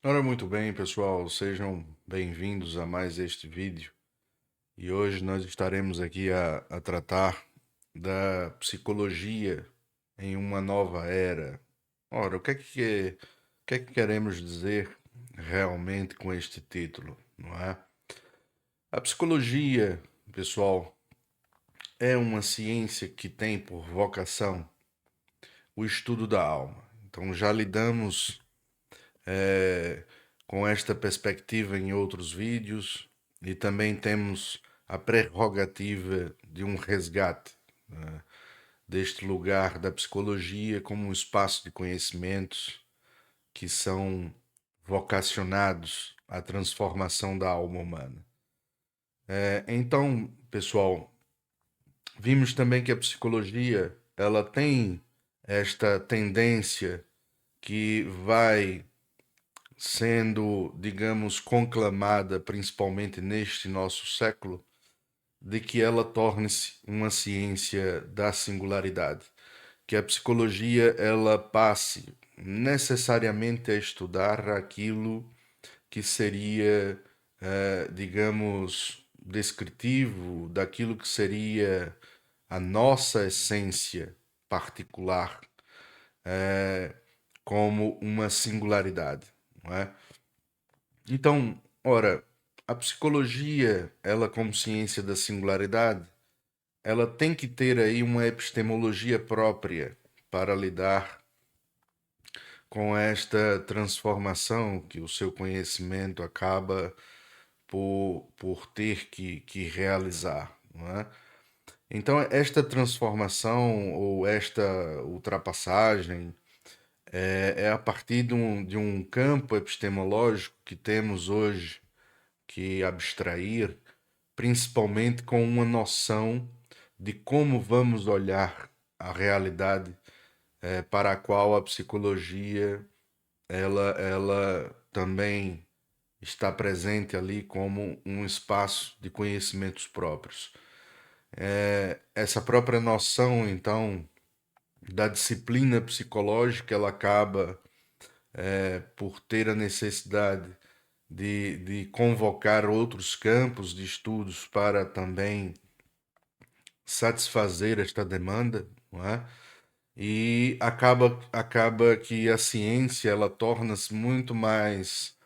Ora, muito bem, pessoal, sejam bem-vindos a mais este vídeo. E hoje nós estaremos aqui a tratar da psicologia em uma nova era. Ora, o que é que queremos dizer realmente com este título, não é? A psicologia, pessoal, é uma ciência que tem por vocação o estudo da alma. Então já lidamos eh, com esta perspectiva em outros vídeos e também temos a prerrogativa de um resgate deste lugar da psicologia como um espaço de conhecimentos que são vocacionados à transformação da alma humana. Então, pessoal, vimos também que a psicologia ela tem esta tendência que vai sendo, digamos, conclamada, principalmente neste nosso século, de que ela torne-se uma ciência da singularidade, que a psicologia ela passe necessariamente a estudar aquilo que seria, digamos, descritivo daquilo que seria a nossa essência particular, como uma singularidade, não é? Então, ora, a psicologia, ela como ciência da singularidade, ela tem que ter aí uma epistemologia própria para lidar com esta transformação que o seu conhecimento acaba por ter que realizar, não é? Então, esta transformação ou esta ultrapassagem é a partir de um campo epistemológico que temos hoje que abstrair, principalmente com uma noção de como vamos olhar a realidade para a qual a psicologia ela também está presente ali como um espaço de conhecimentos próprios. Essa própria noção, então, da disciplina psicológica, ela acaba por ter a necessidade de convocar outros campos de estudos para também satisfazer esta demanda, não é? E acaba que a ciência ela torna-se muito mais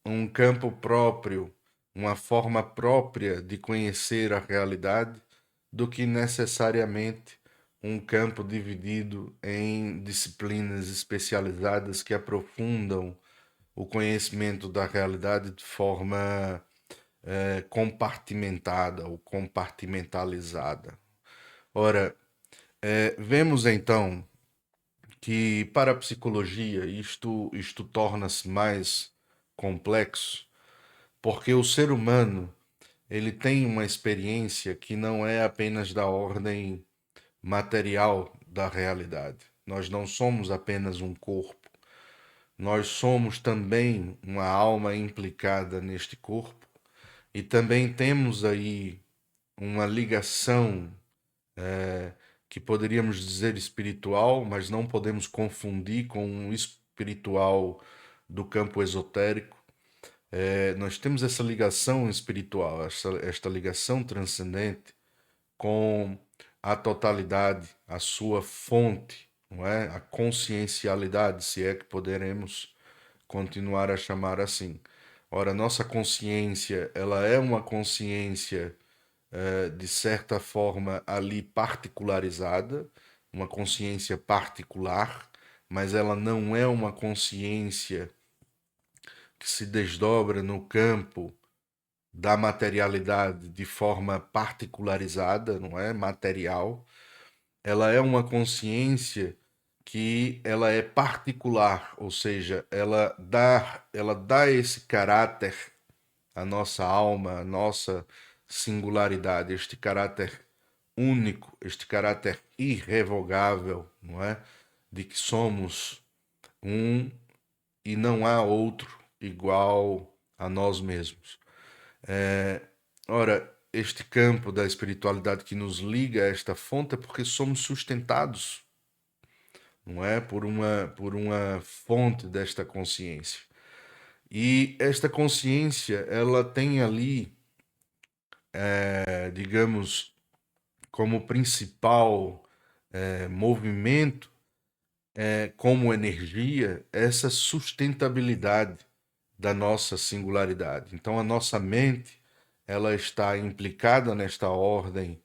um campo próprio, uma forma própria de conhecer a realidade, do que necessariamente um campo dividido em disciplinas especializadas que aprofundam o conhecimento da realidade de forma compartimentada ou compartimentalizada. Ora, vemos então que para a psicologia isto torna-se mais complexo, porque o ser humano ele tem uma experiência que não é apenas da ordem material da realidade. Nós não somos apenas um corpo, nós somos também uma alma implicada neste corpo e também temos aí uma ligação que poderíamos dizer espiritual, mas não podemos confundir com um espiritual do campo esotérico. Nós temos essa ligação espiritual, esta ligação transcendente com a totalidade, a sua fonte, não é? A consciencialidade, se é que poderemos continuar a chamar assim. Ora, nossa consciência, ela é uma consciência de certa forma ali particularizada, uma consciência particular, mas ela não é uma consciência que se desdobra no campo da materialidade de forma particularizada, não é? Material. Ela é uma consciência que ela é particular, ou seja, ela dá esse caráter à nossa alma, à nossa singularidade, este caráter único, este caráter irrevogável, não é? De que somos um e não há outro igual a nós mesmos. Ora, este campo da espiritualidade que nos liga a esta fonte é porque somos sustentados, não é? Por uma fonte desta consciência. E esta consciência, ela tem ali, digamos, como principal movimento, como energia, essa sustentabilidade da nossa singularidade. Então, a nossa mente, ela está implicada nesta ordem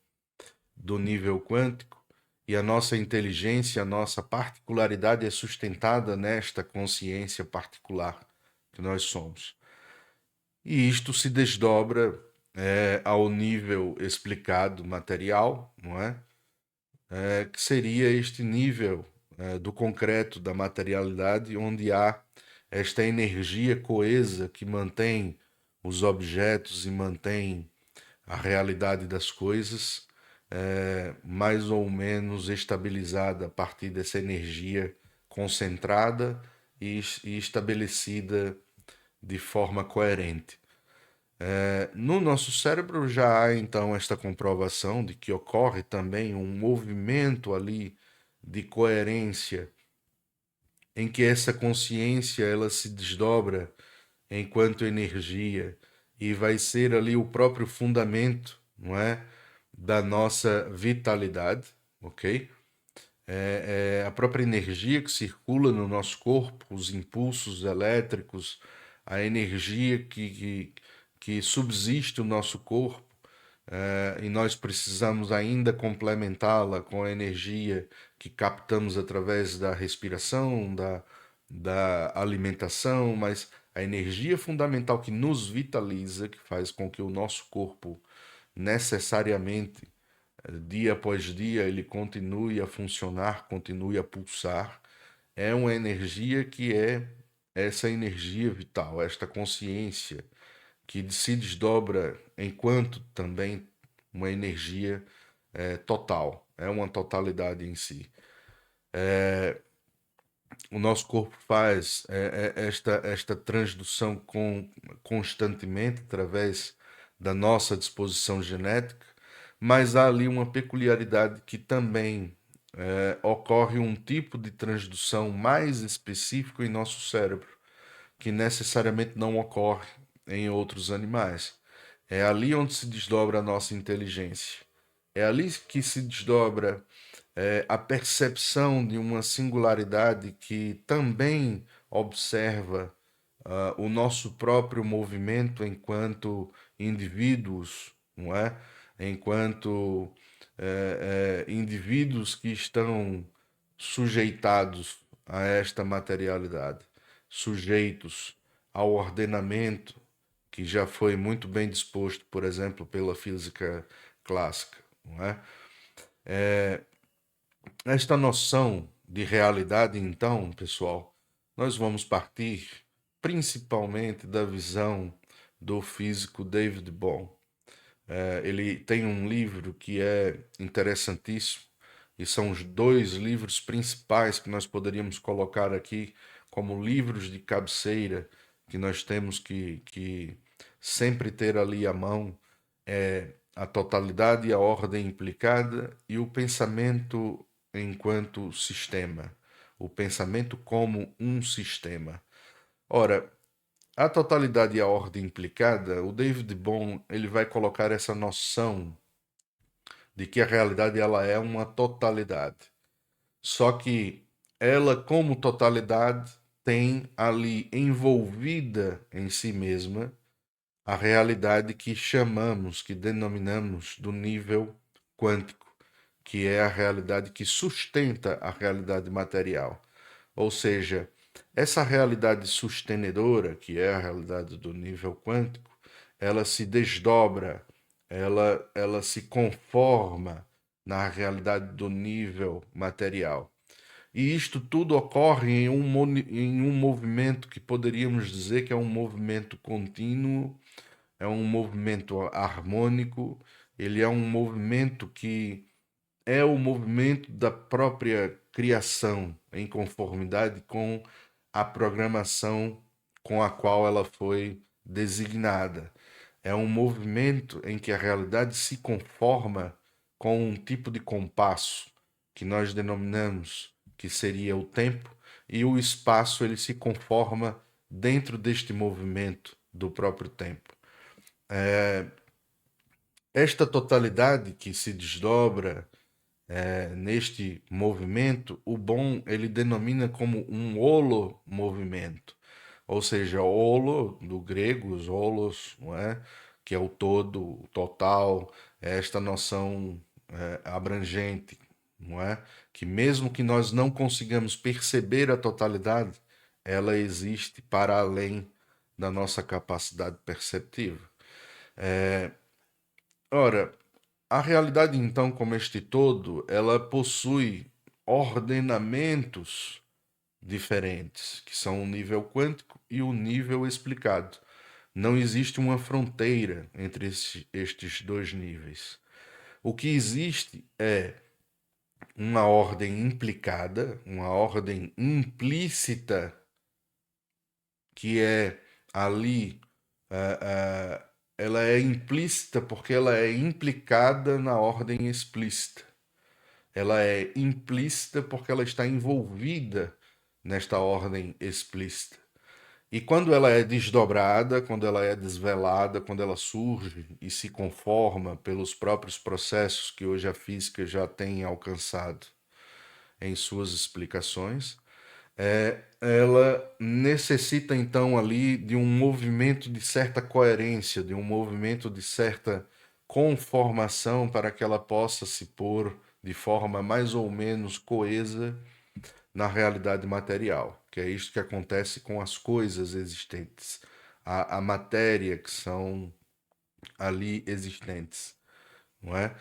do nível quântico e a nossa inteligência, a nossa particularidade é sustentada nesta consciência particular que nós somos. E isto se desdobra ao nível explicado material, não é? Que seria este nível do concreto, da materialidade, onde há esta energia coesa que mantém os objetos e mantém a realidade das coisas mais ou menos estabilizada a partir dessa energia concentrada e estabelecida de forma coerente. No nosso cérebro já há então esta comprovação de que ocorre também um movimento ali de coerência em que essa consciência ela se desdobra enquanto energia e vai ser ali o próprio fundamento, não é, da nossa vitalidade, ok? É a própria energia que circula no nosso corpo, os impulsos elétricos, a energia que subsiste o nosso corpo, e nós precisamos ainda complementá-la com a energia que captamos através da respiração, da alimentação, mas a energia fundamental que nos vitaliza, que faz com que o nosso corpo necessariamente dia após dia ele continue a funcionar, continue a pulsar, é uma energia que é essa energia vital, esta consciência que se desdobra enquanto também uma energia total, é uma totalidade em si. O nosso corpo faz esta transdução constantemente através da nossa disposição genética, mas há ali uma peculiaridade que também ocorre um tipo de transdução mais específico em nosso cérebro, que necessariamente não ocorre em outros animais. É ali onde se desdobra a nossa inteligência. É ali que se desdobra a percepção de uma singularidade que também observa o nosso próprio movimento enquanto indivíduos, não é? Enquanto indivíduos que estão sujeitados a esta materialidade, sujeitos ao ordenamento que já foi muito bem disposto, por exemplo, pela física clássica, não é? Esta noção de realidade, então, pessoal, nós vamos partir principalmente da visão do físico David Bohm. Ele tem um livro que é interessantíssimo, e são os dois livros principais que nós poderíamos colocar aqui como livros de cabeceira que nós temos que sempre ter ali à mão. É a totalidade e a ordem implicada e o pensamento enquanto sistema, o pensamento como um sistema. Ora, a totalidade e a ordem implicada, o David Bohm ele vai colocar essa noção de que a realidade ela é uma totalidade. Só que ela como totalidade tem ali envolvida em si mesma a realidade que chamamos, que denominamos do nível quântico, que é a realidade que sustenta a realidade material. Ou seja, essa realidade sustenedora, que é a realidade do nível quântico, ela se desdobra, ela se conforma na realidade do nível material. E isto tudo ocorre em um movimento que poderíamos dizer que é um movimento contínuo, é um movimento harmônico, ele é um movimento que é o movimento da própria criação, em conformidade com a programação com a qual ela foi designada. É um movimento em que a realidade se conforma com um tipo de compasso que nós denominamos que seria o tempo, e o espaço ele se conforma dentro deste movimento do próprio tempo. Esta totalidade que se desdobra neste movimento, o Bohm ele denomina como um holomovimento, ou seja, holo do grego, os holos, não é? Que é o todo, o total, é esta noção abrangente, não é? Que mesmo que nós não consigamos perceber a totalidade, ela existe para além da nossa capacidade perceptiva. Ora, a realidade, então, como este todo, ela possui ordenamentos diferentes, que são o nível quântico e o nível explicado. Não existe uma fronteira entre estes dois níveis. O que existe é uma ordem implicada, uma ordem implícita, que é ali, ela é implícita porque ela é implicada na ordem explícita. Ela é implícita porque ela está envolvida nesta ordem explícita. E quando ela é desdobrada, quando ela é desvelada, quando ela surge e se conforma pelos próprios processos que hoje a física já tem alcançado em suas explicações, ela necessita então ali de um movimento de certa coerência, de um movimento de certa conformação para que ela possa se pôr de forma mais ou menos coesa na realidade material, que é isso que acontece com as coisas existentes, a matéria que são ali existentes, não é?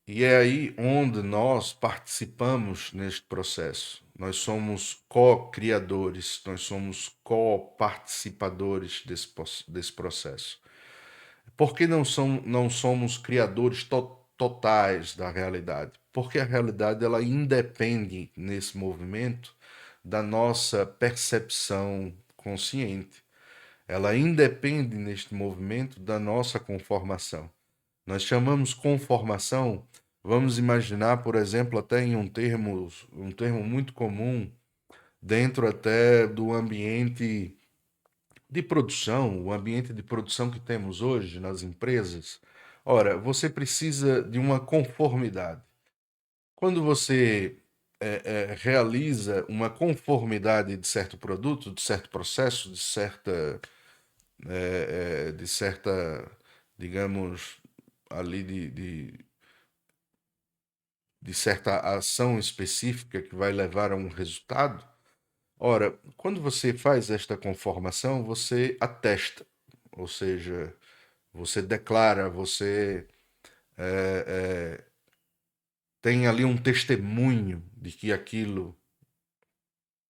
E é aí onde nós participamos neste processo. Nós somos co-criadores, nós somos co-participadores desse processo. Por que não somos criadores totais da realidade? Porque a realidade ela independe nesse movimento da nossa percepção consciente. Ela independe neste movimento da nossa conformação. Nós chamamos conformação, vamos imaginar, por exemplo, até em um termo muito comum dentro até do ambiente de produção, o ambiente de produção que temos hoje nas empresas. Ora, você precisa de uma conformidade. Quando você realiza uma conformidade de certo produto, de certo processo, de certa, digamos, ali de certa ação específica que vai levar a um resultado. Ora, quando você faz esta conformação, você atesta, ou seja, você declara, você tem ali um testemunho de que aquilo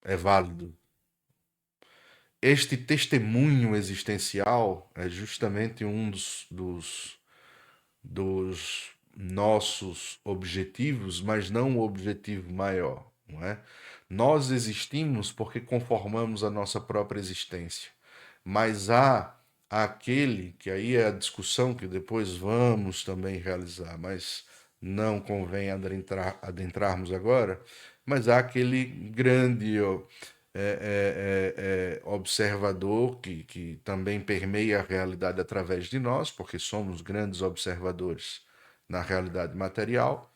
é válido. Este testemunho existencial é justamente um dos nossos objetivos, mas não o objetivo maior, não é? Nós existimos porque conformamos a nossa própria existência, mas há aquele, que aí é a discussão que depois vamos também realizar, mas não convém adentrarmos agora, mas há aquele grande observador que também permeia a realidade através de nós, porque somos grandes observadores na realidade material,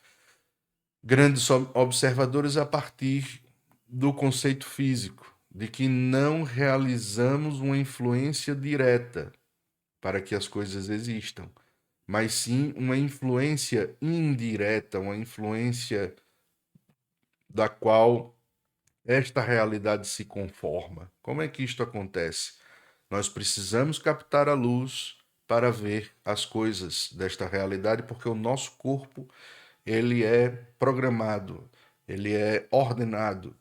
grandes observadores a partir do conceito físico, de que não realizamos uma influência direta para que as coisas existam, mas sim uma influência indireta, uma influência da qual esta realidade se conforma. Como é que isto acontece? Nós precisamos captar a luz para ver as coisas desta realidade, porque o nosso corpo ele é programado, ele é ordenado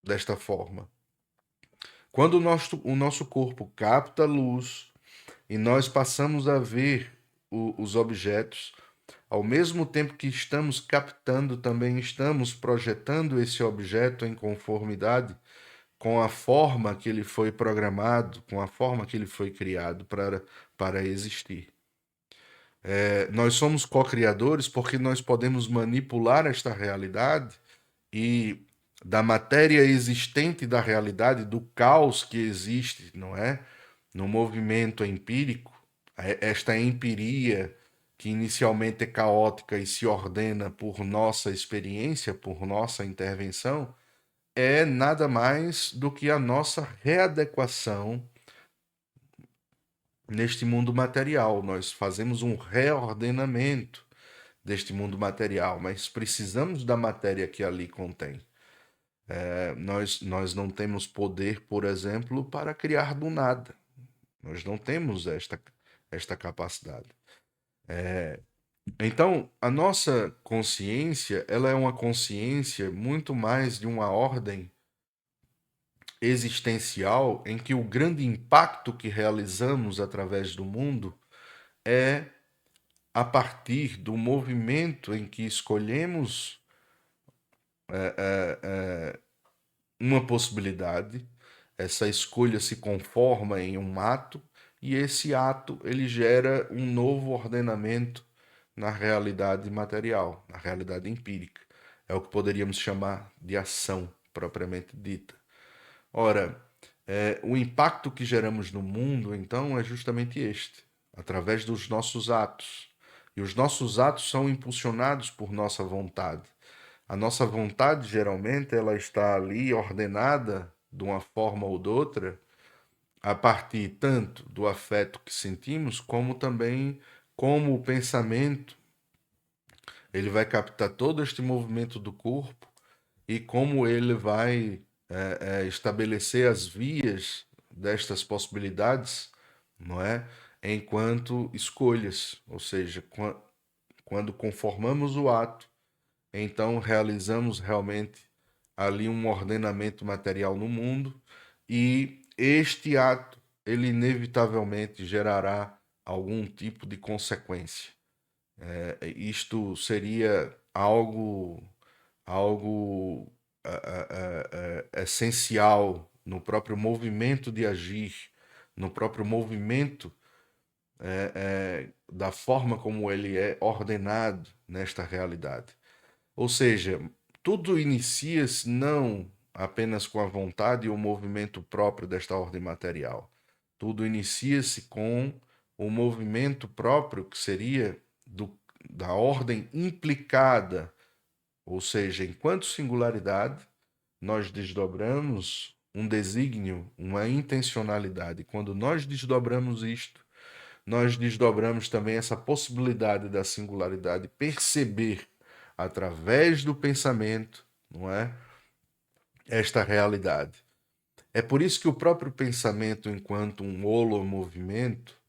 desta forma. Quando o nosso corpo capta a luz e nós passamos a ver os objetos, ao mesmo tempo que estamos captando, também estamos projetando esse objeto em conformidade com a forma que ele foi programado, com a forma que ele foi criado para existir. Nós somos co-criadores porque nós podemos manipular esta realidade e da matéria existente da realidade, do caos que existe, não é? No movimento empírico, esta empiria que inicialmente é caótica e se ordena por nossa experiência, por nossa intervenção, é nada mais do que a nossa readequação neste mundo material. Nós fazemos um reordenamento deste mundo material, mas precisamos da matéria que ali contém. Nós não temos poder, por exemplo, para criar do nada. Nós não temos esta capacidade. Então, a nossa consciência, ela é uma consciência muito mais de uma ordem existencial em que o grande impacto que realizamos através do mundo é a partir do movimento em que escolhemos uma possibilidade, essa escolha se conforma em um ato e esse ato ele gera um novo ordenamento na realidade material, na realidade empírica. É o que poderíamos chamar de ação propriamente dita. Ora, o impacto que geramos no mundo, então, é justamente este, através dos nossos atos. E os nossos atos são impulsionados por nossa vontade. A nossa vontade, geralmente, ela está ali ordenada de uma forma ou de outra, a partir tanto do afeto que sentimos, como também como o pensamento, ele vai captar todo este movimento do corpo e como ele vai estabelecer as vias destas possibilidades, não é? Enquanto escolhas, ou seja, quando conformamos o ato, então realizamos realmente ali um ordenamento material no mundo e este ato ele inevitavelmente gerará algum tipo de consequência. Isto seria algo essencial no próprio movimento de agir, no próprio movimento da forma como ele é ordenado nesta realidade. Ou seja, tudo inicia-se não apenas com a vontade e o movimento próprio desta ordem material. Tudo inicia-se com o movimento próprio que seria da ordem implicada, ou seja, enquanto singularidade, nós desdobramos um desígnio, uma intencionalidade. Quando nós desdobramos isto, nós desdobramos também essa possibilidade da singularidade perceber através do pensamento, não é? Esta realidade. É por isso que o próprio pensamento, enquanto um holomovimento,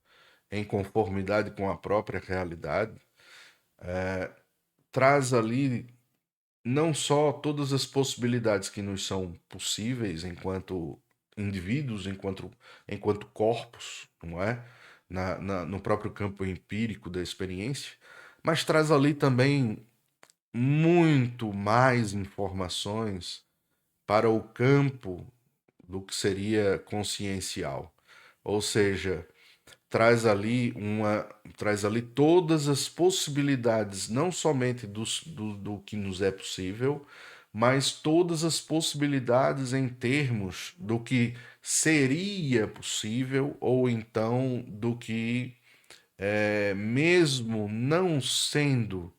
em conformidade com a própria realidade, traz ali não só todas as possibilidades que nos são possíveis enquanto indivíduos, enquanto corpos, não é? No próprio campo empírico da experiência, mas traz ali também muito mais informações para o campo do que seria consciencial. Ou seja, traz ali todas as possibilidades, não somente do que nos é possível, mas todas as possibilidades em termos do que seria possível ou então do que mesmo não sendo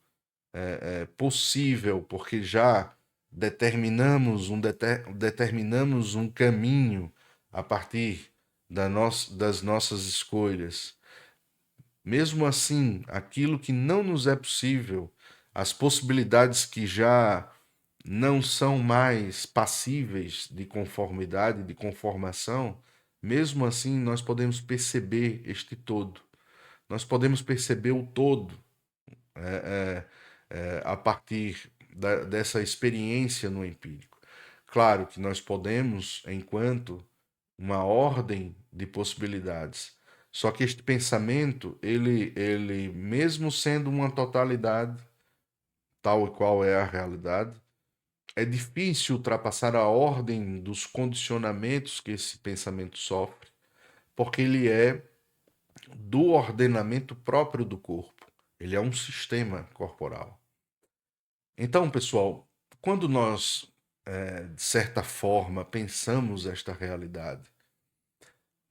possível, porque já determinamos um caminho a partir das nossas escolhas. Mesmo assim, aquilo que não nos é possível, as possibilidades que já não são mais passíveis de conformidade, de conformação, mesmo assim nós podemos perceber este todo. Nós podemos perceber o todo a partir dessa experiência no empírico. Claro que nós podemos, enquanto uma ordem de possibilidades, só que este pensamento, ele mesmo sendo uma totalidade, tal e qual é a realidade, é difícil ultrapassar a ordem dos condicionamentos que esse pensamento sofre, porque ele é do ordenamento próprio do corpo. Ele é um sistema corporal. Então, pessoal, quando nós de certa forma, pensamos esta realidade.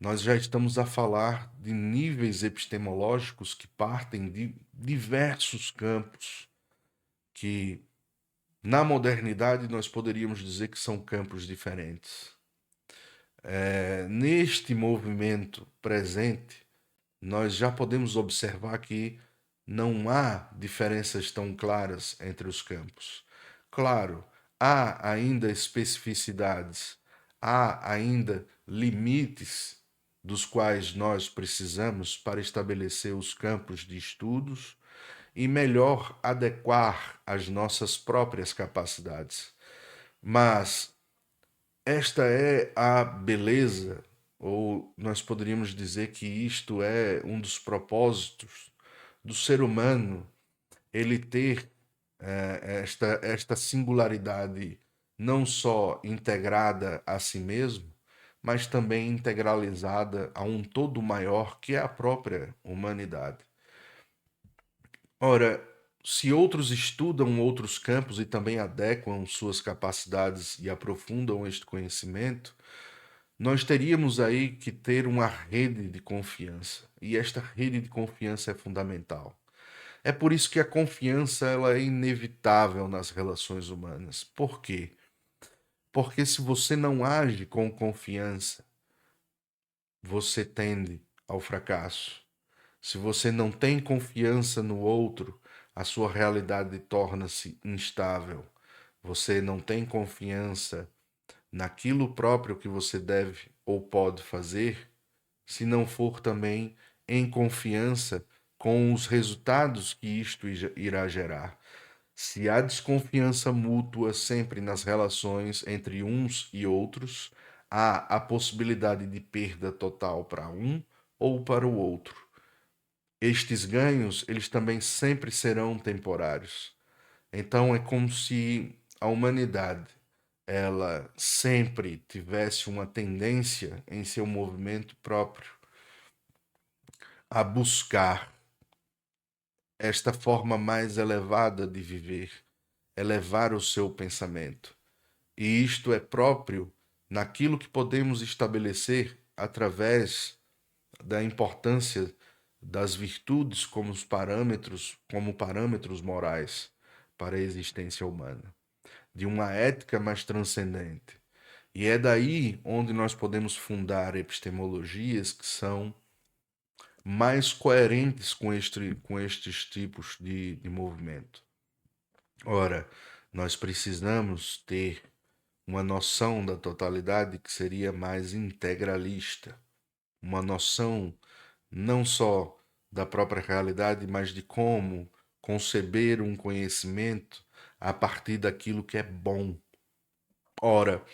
Nós já estamos a falar de níveis epistemológicos que partem de diversos campos, que na modernidade nós poderíamos dizer que são campos diferentes. Neste movimento presente, nós já podemos observar que não há diferenças tão claras entre os campos. Claro, há ainda especificidades, há ainda limites dos quais nós precisamos para estabelecer os campos de estudos e melhor adequar as nossas próprias capacidades. Mas esta é a beleza, ou nós poderíamos dizer que isto é um dos propósitos do ser humano, ele ter esta singularidade não só integrada a si mesmo, mas também integralizada a um todo maior que é a própria humanidade. Ora, se outros estudam outros campos e também adequam suas capacidades e aprofundam este conhecimento, nós teríamos aí que ter uma rede de confiança. E esta rede de confiança é fundamental. É por isso que a confiança ela é inevitável nas relações humanas. Por quê? Porque se você não age com confiança, você tende ao fracasso. Se você não tem confiança no outro, a sua realidade torna-se instável. Você não tem confiança naquilo próprio que você deve ou pode fazer, se não for também em confiança com os resultados que isto irá gerar. Se há desconfiança mútua sempre nas relações entre uns e outros, há a possibilidade de perda total para um ou para o outro. Estes ganhos, eles também sempre serão temporários. Então é como se a humanidade ela sempre tivesse uma tendência em seu movimento próprio a buscar esta forma mais elevada de viver, elevar o seu pensamento. E isto é próprio naquilo que podemos estabelecer através da importância das virtudes como parâmetros morais para a existência humana, de uma ética mais transcendente. E é daí onde nós podemos fundar epistemologias que são mais coerentes com estes tipos de movimento. Ora, nós precisamos ter uma noção da totalidade que seria mais integralista, uma noção não só da própria realidade, mas de como conceber um conhecimento a partir daquilo que é bom. Ora,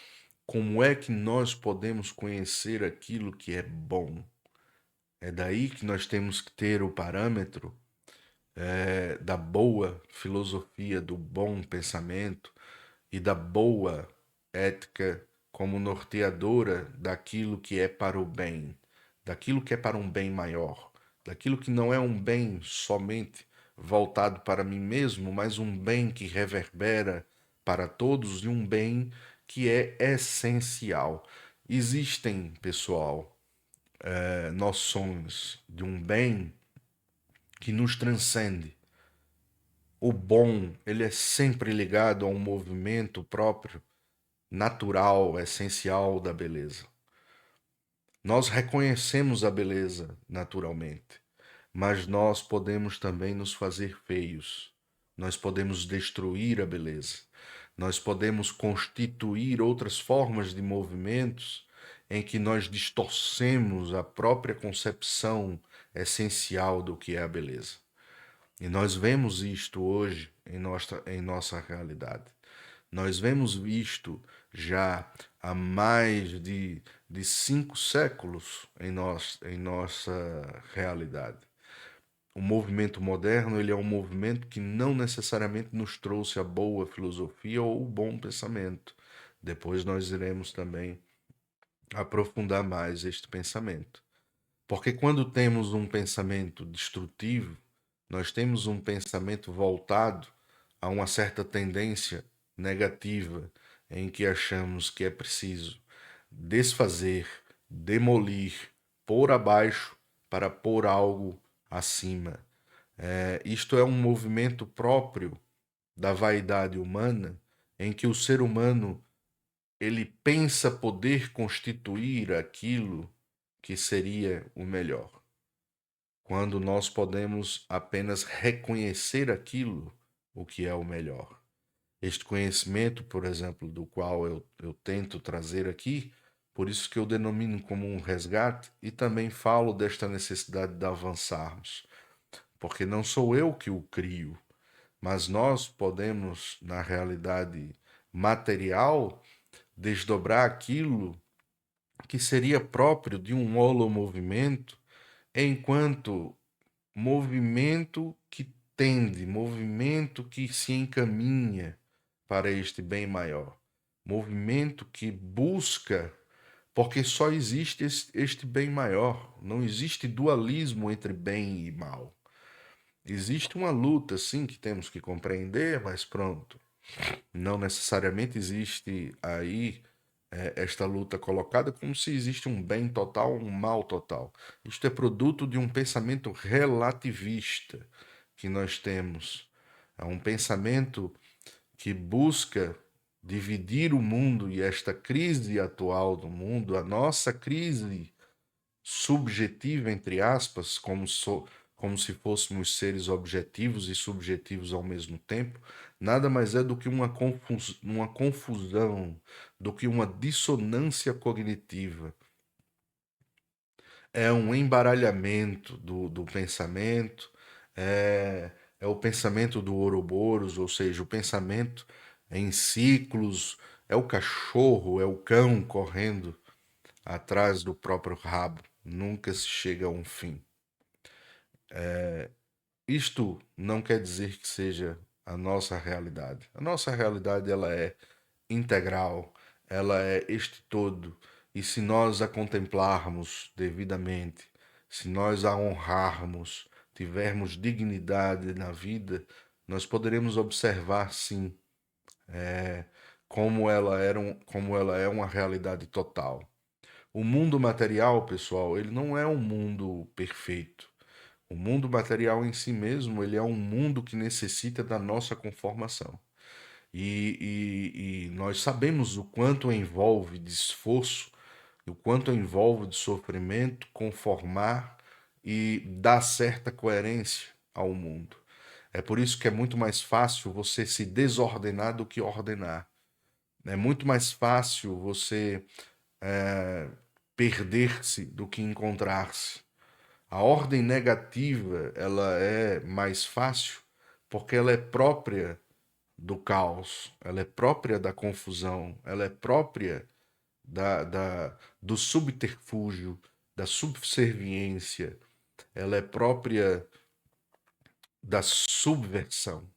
como é que nós podemos conhecer aquilo que é bom? É daí que nós temos que ter o parâmetro da boa filosofia, do bom pensamento e da boa ética como norteadora daquilo que é para o bem, daquilo que é para um bem maior, daquilo que não é um bem somente voltado para mim mesmo, mas um bem que reverbera para todos e um bem que é essencial. Existem, pessoal, noções de um bem que nos transcende. O bom, ele é sempre ligado a um movimento próprio, natural, essencial da beleza. Nós reconhecemos a beleza naturalmente, mas nós podemos também nos fazer feios. Nós podemos destruir a beleza. Nós podemos constituir outras formas de movimentos em que nós distorcemos a própria concepção essencial do que é a beleza. E nós vemos isto hoje em nossa realidade. Nós vemos isto já há mais de 5 séculos em nossa realidade. O movimento moderno ele é um movimento que não necessariamente nos trouxe a boa filosofia ou o bom pensamento. Depois nós iremos também aprofundar mais este pensamento. Porque quando temos um pensamento destrutivo, nós temos um pensamento voltado a uma certa tendência negativa em que achamos que é preciso desfazer, demolir, pôr abaixo para pôr algo acima. Isto é um movimento próprio da vaidade humana, em que o ser humano ele pensa poder constituir aquilo que seria o melhor, quando nós podemos apenas reconhecer aquilo o que é o melhor. Este conhecimento, por exemplo, do qual eu tento trazer aqui, por isso que eu denomino como um resgate e também falo desta necessidade de avançarmos, porque não sou eu que o crio, mas nós podemos, na realidade material, desdobrar aquilo que seria próprio de um holomovimento enquanto movimento que tende, movimento que se encaminha para este bem maior, movimento que busca, porque só existe este bem maior, não existe dualismo entre bem e mal. Existe uma luta, sim, que temos que compreender, mas pronto. Não necessariamente existe aí esta luta colocada como se existe um bem total, um mal total. Isto é produto de um pensamento relativista que nós temos. É um pensamento que busca dividir o mundo e esta crise atual do mundo, a nossa crise subjetiva, entre aspas, como se fôssemos seres objetivos e subjetivos ao mesmo tempo, nada mais é do que uma confusão, do que uma dissonância cognitiva. É um embaralhamento do pensamento, é o pensamento do Ouroboros, ou seja, o pensamento em ciclos, é o cachorro, é o cão correndo atrás do próprio rabo, nunca se chega a um fim. Isto não quer dizer que seja a nossa realidade. A nossa realidade ela é integral, ela é este todo, e se nós a contemplarmos devidamente, se nós a honrarmos, tivermos dignidade na vida, nós poderemos observar sim como ela é uma realidade total. O mundo material, pessoal, ele não é um mundo perfeito. O mundo material em si mesmo, ele é um mundo que necessita da nossa conformação. E nós sabemos o quanto envolve de esforço, o quanto envolve de sofrimento conformar e dar certa coerência ao mundo. É por isso que é muito mais fácil você se desordenar do que ordenar. É muito mais fácil você perder-se do que encontrar-se. A ordem negativa, ela é mais fácil porque ela é própria do caos, ela é própria da confusão, ela é própria do subterfúgio, da subserviência, ela é própria da subversão.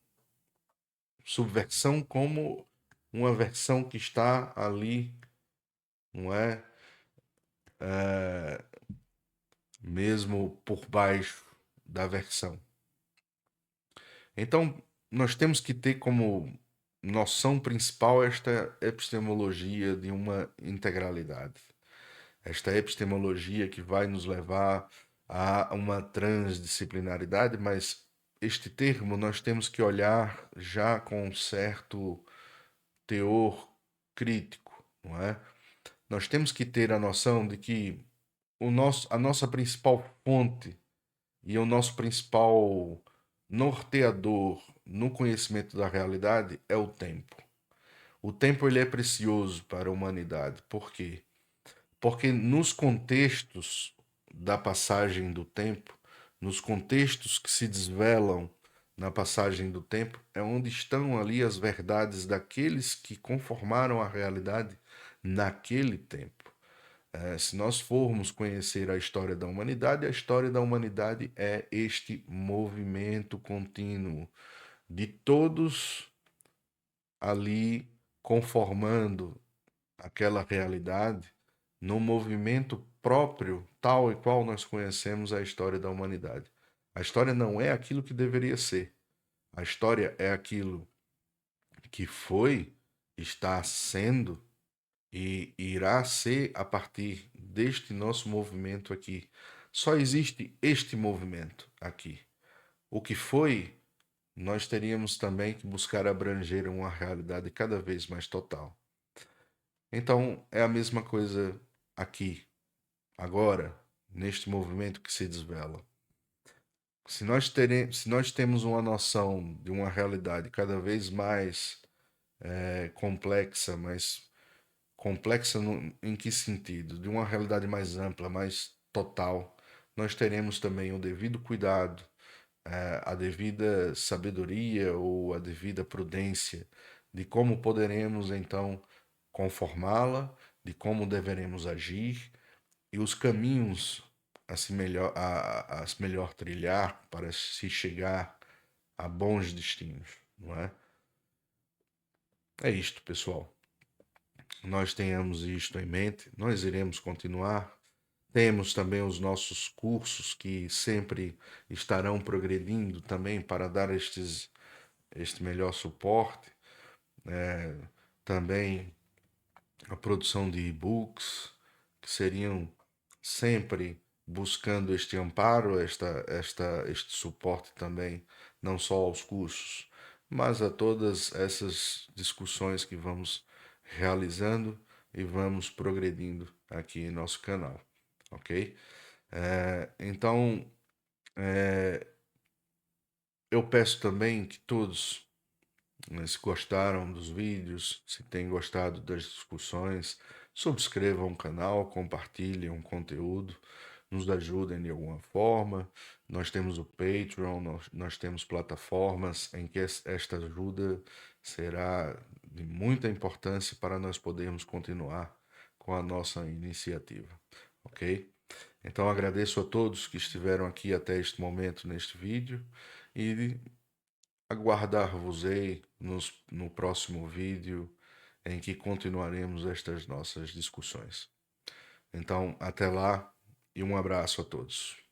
Subversão como uma versão que está ali, não é? Mesmo por baixo da versão. Então, nós temos que ter como noção principal esta epistemologia de uma integralidade. Esta epistemologia que vai nos levar a uma transdisciplinaridade, mas este termo nós temos que olhar já com um certo teor crítico, não é? Nós temos que ter a noção de que a nossa principal fonte e o nosso principal norteador no conhecimento da realidade é o tempo. O tempo ele é precioso para a humanidade. Por quê? Porque nos contextos da passagem do tempo, nos contextos que se desvelam na passagem do tempo, é onde estão ali as verdades daqueles que conformaram a realidade naquele tempo. Se nós formos conhecer a história da humanidade é este movimento contínuo de todos ali conformando aquela realidade num movimento próprio, tal e qual nós conhecemos a história da humanidade. A história não é aquilo que deveria ser. A história é aquilo que foi está sendo e irá ser a partir deste nosso movimento aqui. Só existe este movimento aqui. O que foi, nós teríamos também que buscar abranger uma realidade cada vez mais total. Então, é a mesma coisa aqui, agora, neste movimento que se desvela. Se nós temos uma noção de uma realidade cada vez mais complexa, mas complexa em que sentido? De uma realidade mais ampla, mais total, nós teremos também o devido cuidado, a devida sabedoria ou a devida prudência de como poderemos então conformá-la, de como deveremos agir e os caminhos a se melhor trilhar para se chegar a bons destinos, não é? É isto, pessoal. Nós tenhamos isto em mente, nós iremos continuar. Temos também os nossos cursos que sempre estarão progredindo também para dar este melhor suporte. Também a produção de e-books, que seriam sempre buscando este amparo, este suporte também, não só aos cursos, mas a todas essas discussões que vamos realizando e vamos progredindo aqui em nosso canal, ok? Então, eu peço também que todos, né, se gostaram dos vídeos, se têm gostado das discussões, subscrevam o canal, compartilhem o conteúdo, nos ajudem de alguma forma. Nós temos o Patreon, nós temos plataformas em que esta ajuda será de muita importância para nós podermos continuar com a nossa iniciativa, ok? Então agradeço a todos que estiveram aqui até este momento neste vídeo e aguardar-vos-ei no próximo vídeo em que continuaremos estas nossas discussões. Então, até lá e um abraço a todos.